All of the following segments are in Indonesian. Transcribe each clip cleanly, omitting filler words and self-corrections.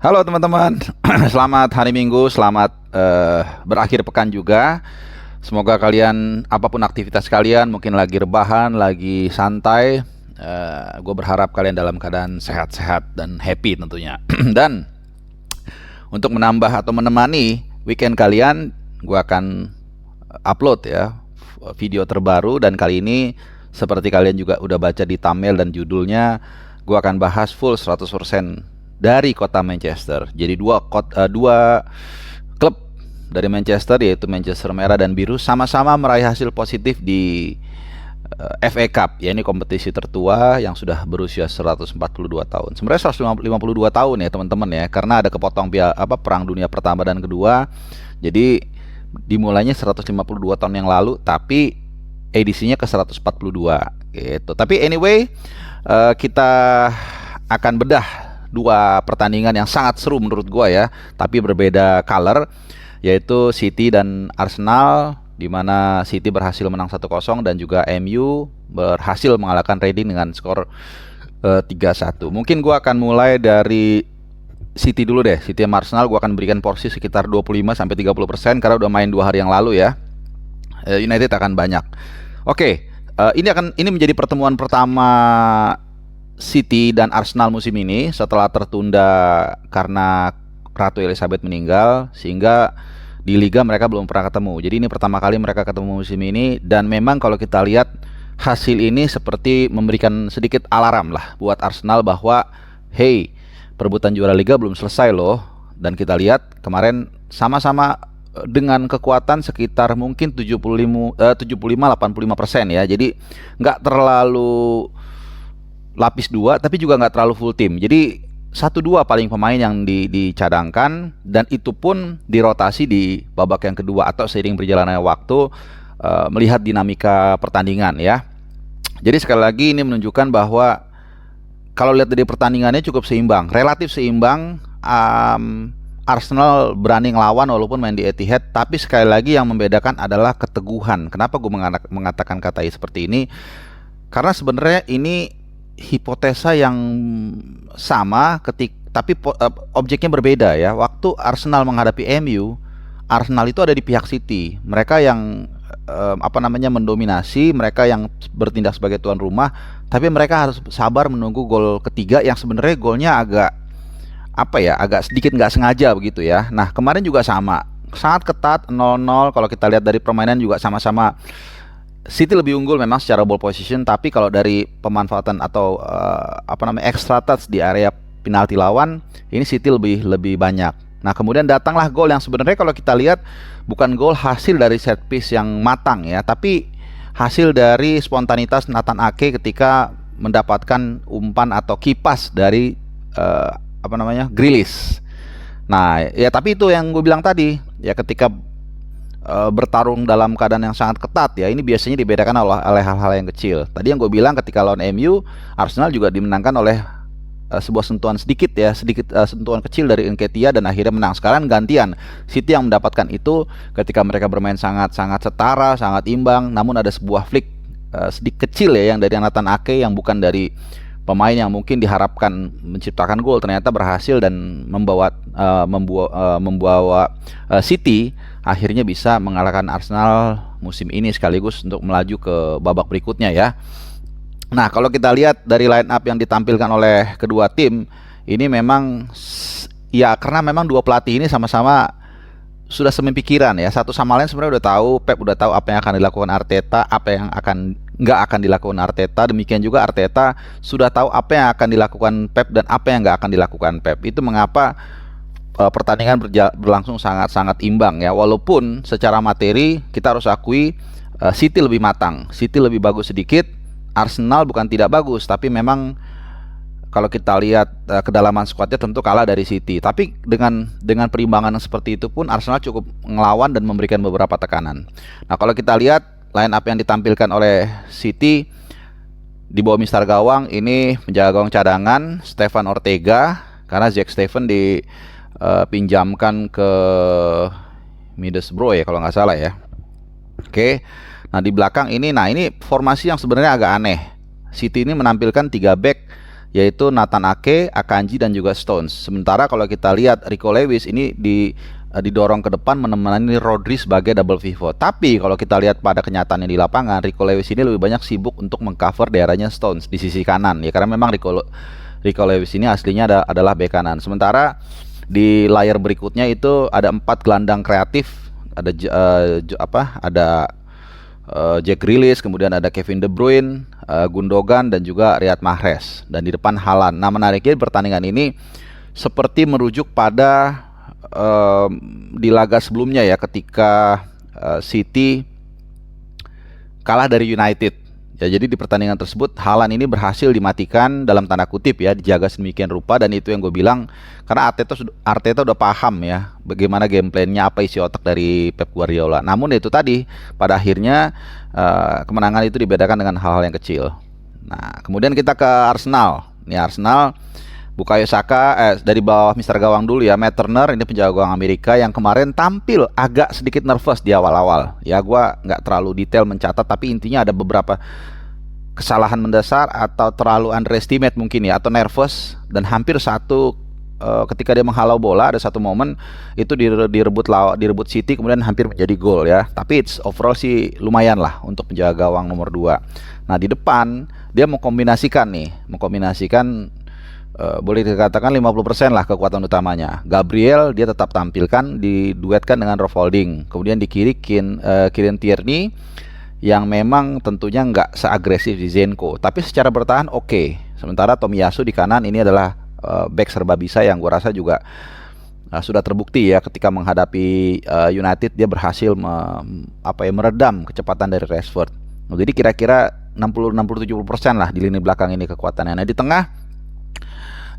Halo teman-teman, selamat hari Minggu, selamat berakhir pekan juga. Semoga kalian, apapun aktivitas kalian, mungkin lagi rebahan, lagi santai. Gue berharap kalian dalam keadaan sehat-sehat dan happy tentunya. Dan untuk menambah atau menemani weekend kalian, gue akan upload ya video terbaru. Dan kali ini, seperti kalian juga udah baca di thumbnail dan judulnya, gue akan bahas full 100% dari kota Manchester. Jadi dua klub dari Manchester, yaitu Manchester Merah dan Biru, sama-sama meraih hasil positif di FA Cup, ya ini kompetisi tertua yang sudah berusia 142 tahun. Sebenarnya 152 tahun ya teman-teman ya, karena ada kepotong Perang Dunia Pertama dan Kedua. Jadi dimulainya 152 tahun yang lalu, tapi edisinya ke 142 gitu. Tapi anyway, kita akan bedah dua pertandingan yang sangat seru menurut gua ya, tapi berbeda color, yaitu City dan Arsenal, di mana City berhasil menang 1-0 dan juga MU berhasil mengalahkan Reading dengan skor 3-1. Mungkin gua akan mulai dari City dulu deh. City sama Arsenal gua akan berikan porsi sekitar 25-30% karena udah main 2 hari yang lalu ya. United akan banyak. Oke, ini menjadi pertemuan pertama City dan Arsenal musim ini setelah tertunda karena Ratu Elizabeth meninggal, sehingga di Liga mereka belum pernah ketemu. Jadi ini pertama kali mereka ketemu musim ini, dan memang kalau kita lihat hasil ini seperti memberikan sedikit alarm lah buat Arsenal bahwa hey, perebutan juara Liga belum selesai loh. Dan kita lihat kemarin sama-sama dengan kekuatan sekitar mungkin 75-85% ya. Jadi nggak terlalu lapis dua, tapi juga nggak terlalu full tim. Jadi 1-2 paling pemain yang dicadangkan, dan itu pun dirotasi di babak yang kedua atau seiring berjalannya waktu, melihat dinamika pertandingan ya. Jadi sekali lagi ini menunjukkan bahwa kalau lihat dari pertandingannya cukup seimbang, relatif seimbang. Arsenal berani ngelawan walaupun main di Etihad, tapi sekali lagi yang membedakan adalah keteguhan. Kenapa gue mengatakan kata seperti ini? Karena sebenarnya ini hipotesa yang sama tapi objeknya berbeda ya. Waktu Arsenal menghadapi MU, Arsenal itu ada di pihak City. Mereka yang mendominasi, mereka yang bertindak sebagai tuan rumah, tapi mereka harus sabar menunggu gol ketiga yang sebenarnya golnya agak sedikit nggak sengaja begitu ya. Nah, kemarin juga sama, sangat ketat 0-0. Kalau kita lihat dari permainan juga sama-sama City lebih unggul memang secara ball position, tapi kalau dari pemanfaatan atau extra touch di area penalti lawan, ini City lebih banyak. Nah, kemudian datanglah gol yang sebenarnya kalau kita lihat bukan gol hasil dari set piece yang matang ya, tapi hasil dari spontanitas Nathan Ake ketika mendapatkan umpan atau kipas dari Grealish. Nah, ya tapi itu yang gue bilang tadi ya, ketika bertarung dalam keadaan yang sangat ketat ya, ini biasanya dibedakan oleh hal-hal yang kecil. Tadi yang gue bilang ketika lawan MU, Arsenal juga dimenangkan oleh sebuah sentuhan sedikit sentuhan kecil dari Nketiah, dan akhirnya menang. Sekarang gantian, City yang mendapatkan itu ketika mereka bermain sangat setara, sangat imbang, namun ada sebuah flick sedikit kecil ya yang dari Nathan Ake, yang bukan dari pemain yang mungkin diharapkan menciptakan gol, ternyata berhasil dan membawa City akhirnya bisa mengalahkan Arsenal musim ini, sekaligus untuk melaju ke babak berikutnya ya. Nah, kalau kita lihat dari line up yang ditampilkan oleh kedua tim ini, memang ya karena memang dua pelatih ini sama-sama sudah sempikiran ya, satu sama lain sebenarnya udah tahu. Pep udah tahu apa yang akan dilakukan Arteta, apa yang nggak akan dilakukan Arteta. Demikian juga Arteta sudah tahu apa yang akan dilakukan Pep dan apa yang nggak akan dilakukan Pep. Itu mengapa pertandingan berlangsung sangat-sangat imbang ya. Walaupun secara materi kita harus akui City lebih matang, City lebih bagus sedikit. Arsenal bukan tidak bagus, tapi memang kalau kita lihat kedalaman skuadnya tentu kalah dari City. Tapi dengan perimbangan seperti itu pun Arsenal cukup ngelawan dan memberikan beberapa tekanan. Nah, kalau kita lihat line up yang ditampilkan oleh City di bawah mistar gawang, ini penjaga gawang cadangan Stefan Ortega, karena Jack Steffen dipinjamkan ke Middlesbrough ya kalau nggak salah ya. Oke. Nah, di belakang ini formasi yang sebenarnya agak aneh. City ini menampilkan 3 back yaitu Nathan Ake, Akanji dan juga Stones. Sementara kalau kita lihat Rico Lewis ini didorong ke depan menemani Rodri sebagai double pivot. Tapi kalau kita lihat pada kenyataannya di lapangan, Rico Lewis ini lebih banyak sibuk untuk mengcover daerahnya Stones di sisi kanan ya, karena memang Rico Lewis ini aslinya adalah bek kanan. Sementara di layar berikutnya itu ada 4 gelandang kreatif, ada Jack Grealish, kemudian ada Kevin De Bruyne, Gundogan dan juga Riyad Mahrez, dan di depan Haaland. Nah, menariknya pertandingan ini seperti merujuk pada di laga sebelumnya ya, ketika City kalah dari United. Ya, jadi di pertandingan tersebut Haaland ini berhasil dimatikan dalam tanda kutip ya, dijaga sedemikian rupa, dan itu yang gue bilang karena Arteta udah paham ya bagaimana game plan-nya, apa isi otak dari Pep Guardiola. Namun itu tadi pada akhirnya kemenangan itu dibedakan dengan hal-hal yang kecil. Nah, kemudian kita ke Arsenal. Nih Arsenal, Bukayo Saka dari bawah Mister Gawang dulu ya, Matt Turner ini penjaga gawang Amerika yang kemarin tampil agak sedikit nervous di awal-awal. Ya, gua nggak terlalu detail mencatat, tapi intinya ada beberapa kesalahan mendasar atau terlalu underestimate mungkin ya, atau nervous, dan hampir ketika dia menghalau bola ada satu momen itu direbut City kemudian hampir menjadi gol ya. Tapi overall sih lumayan lah untuk penjaga gawang nomor 2. Nah, di depan dia mengkombinasikan boleh dikatakan 50% lah kekuatan utamanya. Gabriel dia tetap tampilkan, diduetkan dengan Rob Holding. Kemudian di kiri Kieran Tierney yang memang tentunya nggak seagresif di Zinchenko, tapi secara bertahan oke. Sementara Tomiyasu di kanan ini adalah back serba bisa yang gue rasa juga sudah terbukti ya, ketika menghadapi United dia berhasil meredam kecepatan dari Rashford. Nah, jadi kira-kira 60-70% lah di lini belakang ini kekuatannya. Nah, di tengah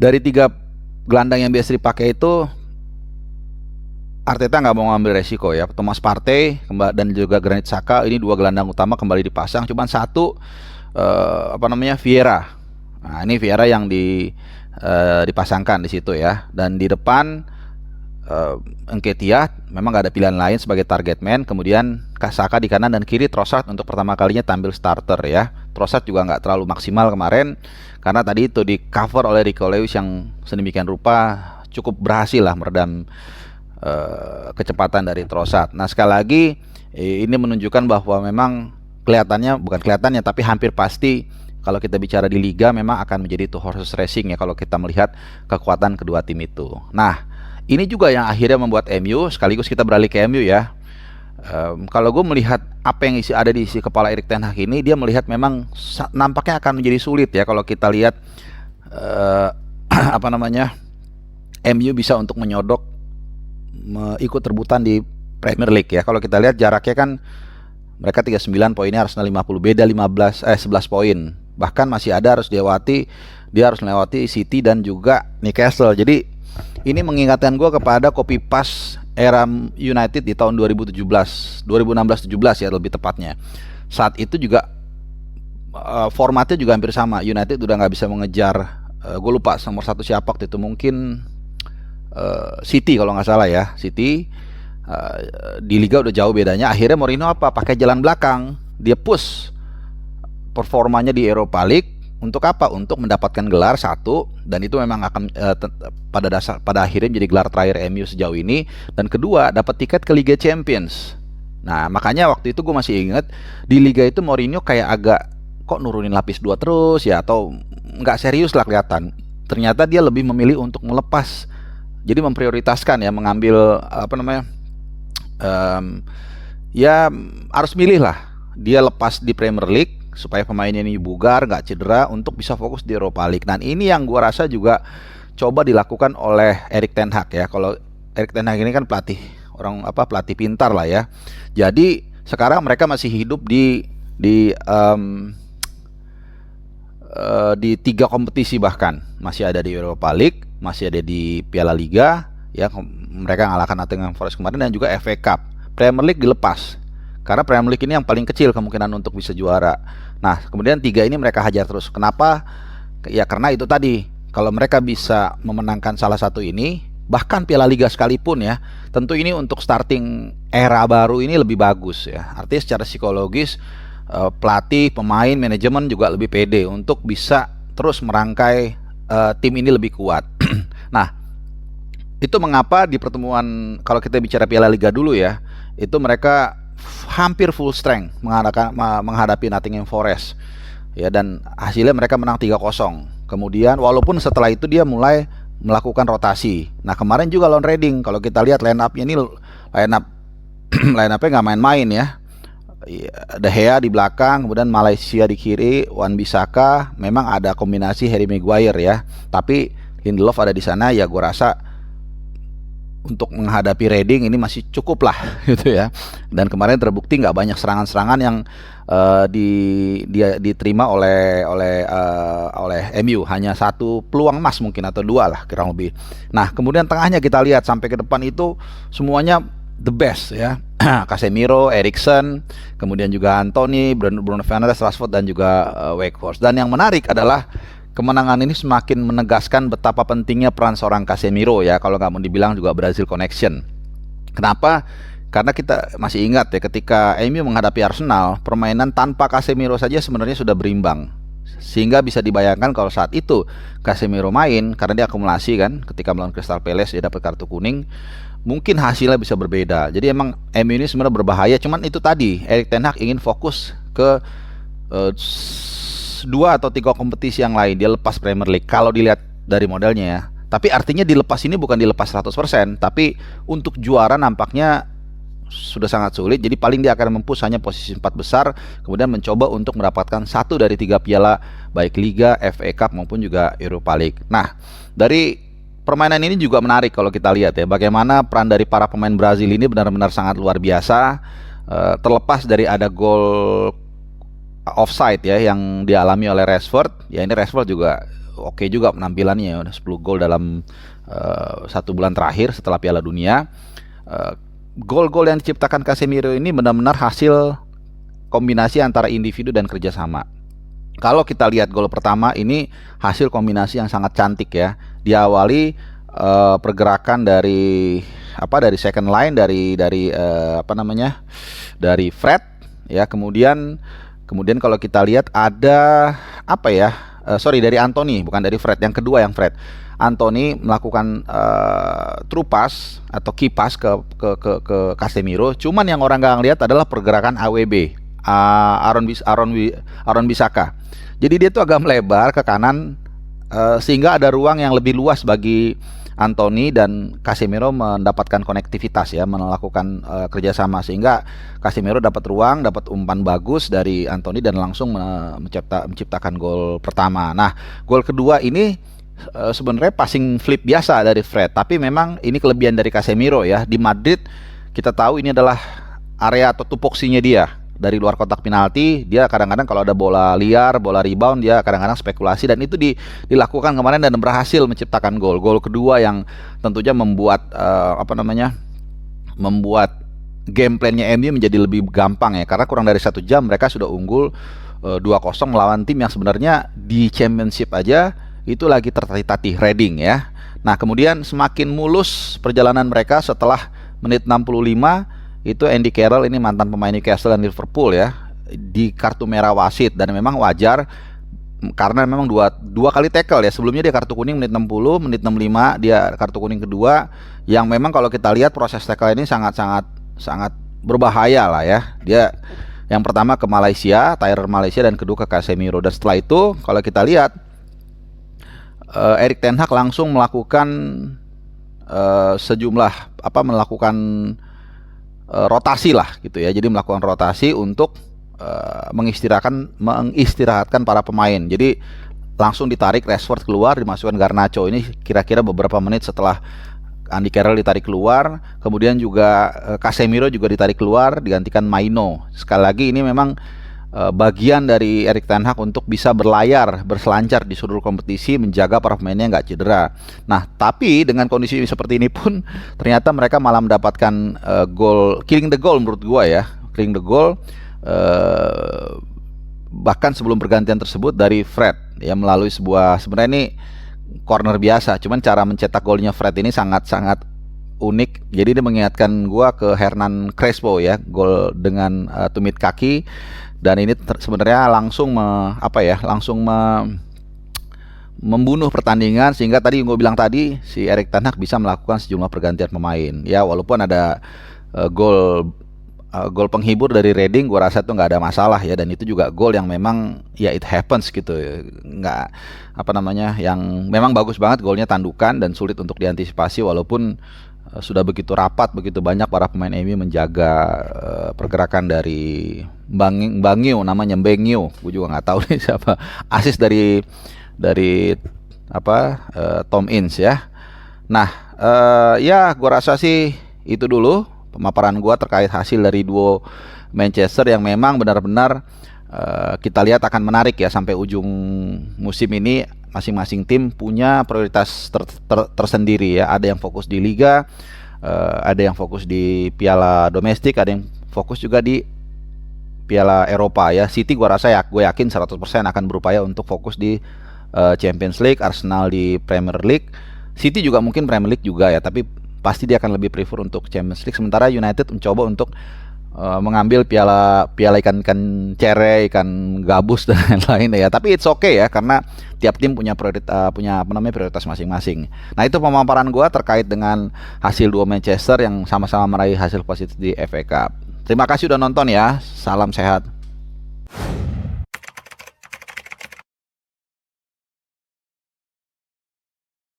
dari 3 gelandang yang biasa dipakai itu Arteta nggak mau ngambil resiko ya. Thomas Partey dan juga Granit Xhaka, ini 2 gelandang utama kembali dipasang. Cuman satu Vieira. Nah, ini Vieira yang dipasangkan di situ ya. Dan di depan Nketiah memang nggak ada pilihan lain sebagai target man. Kemudian Xhaka di kanan dan kiri Trossard untuk pertama kalinya tampil starter ya. Trossard juga nggak terlalu maksimal kemarin karena tadi itu di cover oleh Rico Lewis yang sedemikian rupa cukup berhasil lah meredam kecepatan dari Trossard. Nah, sekali lagi ini menunjukkan bahwa memang bukan kelihatannya tapi hampir pasti kalau kita bicara di Liga memang akan menjadi two horses racing ya kalau kita melihat kekuatan kedua tim itu. Nah, ini juga yang akhirnya membuat MU, sekaligus kita beralih ke MU ya. Kalau gue melihat apa yang ada di isi kepala Erik ten Hag ini, dia melihat memang nampaknya akan menjadi sulit ya kalau kita lihat MU bisa untuk menyodok ikut rebutan di Premier League ya. Kalau kita lihat jaraknya kan mereka 39 poinnya, Arsenal 50, beda 11 poin. Bahkan masih ada dia harus melewati City dan juga Newcastle. Jadi ini mengingatkan gue kepada copy paste era United di tahun 2016-17 ya lebih tepatnya. Saat itu juga formatnya juga hampir sama. United udah nggak bisa mengejar, gue lupa nomor 1 siapa waktu itu, mungkin City kalau nggak salah ya. City di Liga udah jauh bedanya. Akhirnya Mourinho pakai jalan belakang, dia push performanya di Europa League. Untuk apa? Untuk mendapatkan gelar 1, dan itu memang akan pada akhirnya menjadi gelar terakhir MU sejauh ini, dan kedua dapat tiket ke Liga Champions. Nah, makanya waktu itu gue masih ingat di Liga itu Mourinho kayak agak kok nurunin lapis 2 terus ya, atau nggak serius lah kelihatan. Ternyata dia lebih memilih untuk melepas, jadi memprioritaskan ya, mengambil ya harus milih lah, dia lepas di Premier League supaya pemainnya ini bugar, nggak cedera, untuk bisa fokus di Europa League. Dan ini yang gue rasa juga coba dilakukan oleh Erik ten Hag ya. Kalau Erik ten Hag ini kan pelatih pintar lah ya. Jadi sekarang mereka masih hidup di 3 kompetisi, bahkan masih ada di Europa League, masih ada di Piala Liga ya, mereka ngalahkan Nottingham Forest kemarin, dan juga FA Cup. Premier League dilepas karena Premier League ini yang paling kecil kemungkinan untuk bisa juara. Nah, kemudian 3 ini mereka hajar terus. Kenapa? Ya karena itu tadi, kalau mereka bisa memenangkan salah satu ini, bahkan Piala Liga sekalipun ya, tentu ini untuk starting era baru ini lebih bagus ya. Artinya secara psikologis pelatih, pemain, manajemen juga lebih pede untuk bisa terus merangkai tim ini lebih kuat. Nah, itu mengapa di pertemuan kalau kita bicara Piala Liga dulu ya, itu mereka hampir full strength menghadapi Nottingham Forest. Ya, dan hasilnya mereka menang 3-0. Kemudian walaupun setelah itu dia mulai melakukan rotasi. Nah, kemarin juga lawan Reading, kalau kita lihat line up-nya ini line up-nya nggak main-main ya. De Gea di belakang, kemudian Malaysia di kiri, Wan-Bissaka, memang ada kombinasi Harry Maguire ya. Tapi Lindelof ada di sana, ya gue rasa untuk menghadapi Reading ini masih cukup lah gitu ya. Dan kemarin terbukti nggak banyak serangan-serangan yang diterima oleh MU, hanya satu peluang emas mungkin atau dua lah kurang lebih. Nah, kemudian tengahnya kita lihat sampai ke depan itu semuanya the best ya. Casemiro, Eriksen, kemudian juga Anthony, Bruno Fernandes, Rashford dan juga Weghorst. Dan yang menarik adalah kemenangan ini semakin menegaskan betapa pentingnya peran seorang Casemiro ya, kalau nggak mau dibilang juga Brazil Connection. Kenapa? Karena kita masih ingat ya, ketika MU menghadapi Arsenal, permainan tanpa Casemiro saja sebenarnya sudah berimbang. Sehingga bisa dibayangkan kalau saat itu Casemiro main, karena dia akumulasi kan, ketika melawan Crystal Palace dia dapat kartu kuning, mungkin hasilnya bisa berbeda. Jadi emang MU ini sebenarnya berbahaya, cuman itu tadi, Erik ten Hag ingin fokus ke 2 atau 3 kompetisi yang lain. Dia lepas Premier League kalau dilihat dari modelnya ya. Tapi artinya dilepas ini bukan dilepas 100%, tapi untuk juara nampaknya sudah sangat sulit. Jadi paling dia akan mempush hanya posisi 4 besar, kemudian mencoba untuk mendapatkan 1 dari 3 piala, baik Liga, FA Cup maupun juga Europa League. Nah, dari permainan ini juga menarik kalau kita lihat ya, bagaimana peran dari para pemain Brazil ini benar-benar sangat luar biasa. Terlepas dari ada gol offside ya yang dialami oleh Rashford, ya ini Rashford juga oke juga penampilannya, udah 10 gol dalam 1 bulan terakhir setelah Piala Dunia. Gol-gol yang diciptakan Casemiro ini benar-benar hasil kombinasi antara individu dan kerjasama. Kalau kita lihat gol pertama ini hasil kombinasi yang sangat cantik ya. Diawali pergerakan dari second line dari Fred ya, kemudian kalau kita lihat ada dari Anthony, bukan dari Fred. Yang kedua yang Fred, Anthony melakukan true pass atau key pass ke Casemiro. Cuman yang orang nggak ngelihat adalah pergerakan AWB, Aaron Bissaka. Jadi dia tuh agak melebar ke kanan sehingga ada ruang yang lebih luas bagi Anthony dan Casemiro mendapatkan konektivitas ya, melakukan kerjasama, sehingga Casemiro dapat ruang, dapat umpan bagus dari Anthony dan langsung menciptakan gol pertama. Nah, gol kedua ini sebenarnya passing flip biasa dari Fred, tapi memang ini kelebihan dari Casemiro ya. Di Madrid kita tahu ini adalah area atau tupoksinya dia. Dari luar kotak penalti, dia kadang-kadang kalau ada bola liar, bola rebound, dia kadang-kadang spekulasi, dan itu dilakukan kemarin dan berhasil menciptakan gol. Gol kedua yang tentunya membuat membuat game plan-nya MU menjadi lebih gampang ya, karena kurang dari 1 jam mereka sudah unggul 2-0 melawan tim yang sebenarnya di Championship aja itu lagi tertatih-tatih, Reading ya. Nah, kemudian semakin mulus perjalanan mereka setelah menit 65. Itu Andy Carroll, ini mantan pemain Newcastle dan Liverpool ya, di kartu merah wasit, dan memang wajar karena memang dua kali tackle ya. Sebelumnya dia kartu kuning menit 60, menit 65 dia kartu kuning kedua, yang memang kalau kita lihat proses tackle ini sangat berbahaya lah ya. Dia yang pertama ke Malaysia, Tyrer Malaysia, dan kedua ke Casemiro. Dan setelah itu kalau kita lihat Erik ten Hag langsung melakukan rotasi lah gitu ya. Jadi melakukan rotasi untuk mengistirahatkan para pemain. Jadi langsung ditarik Rashford keluar, dimasukkan Garnacho. Ini kira-kira beberapa menit setelah Andy Carroll ditarik keluar. Kemudian juga Casemiro juga ditarik keluar, digantikan Maino. Sekali lagi ini memang bagian dari Erik ten Hag untuk bisa berselancar di seluruh kompetisi, menjaga para pemainnya nggak cedera. Nah, tapi dengan kondisi seperti ini pun ternyata mereka malah mendapatkan killing the goal menurut gua ya, bahkan sebelum pergantian tersebut dari Fred ya, melalui sebenarnya ini corner biasa, cuman cara mencetak golnya Fred ini sangat unik. Jadi dia mengingatkan gua ke Hernan Crespo ya, gol dengan tumit kaki. Dan ini sebenarnya langsung membunuh pertandingan, sehingga tadi gue bilang tadi si Erik ten Hag bisa melakukan sejumlah pergantian pemain. Ya walaupun ada gol gol penghibur dari Reading, gue rasa itu nggak ada masalah ya, dan itu juga gol yang memang ya it happens gitu, nggak apa namanya, yang memang bagus banget golnya, tandukan dan sulit untuk diantisipasi walaupun sudah begitu rapat, begitu banyak para pemain MU menjaga pergerakan dari Bangio, namanya Bangio, gue juga nggak tahu nih siapa, asis dari apa Tom Ince ya. Nah, ya gue rasa sih itu dulu pemaparan gue terkait hasil dari duo Manchester yang memang benar-benar kita lihat akan menarik ya sampai ujung musim ini. Masing-masing tim punya prioritas tersendiri ya. Ada yang fokus di Liga, ada yang fokus di Piala Domestik, ada yang fokus juga di Piala Eropa ya. City gue rasa ya, gue yakin 100% akan berupaya untuk fokus di Champions League, Arsenal di Premier League, City juga mungkin Premier League juga ya, tapi pasti dia akan lebih prefer untuk Champions League. Sementara United mencoba untuk mengambil piala ikan cere, ikan gabus dan lain-lain ya. Tapi it's okay ya, karena tiap tim punya prioritas masing-masing. Nah, itu pemaparan gua terkait dengan hasil dua Manchester yang sama-sama meraih hasil positif di FA Cup. Terima kasih udah nonton ya. Salam sehat.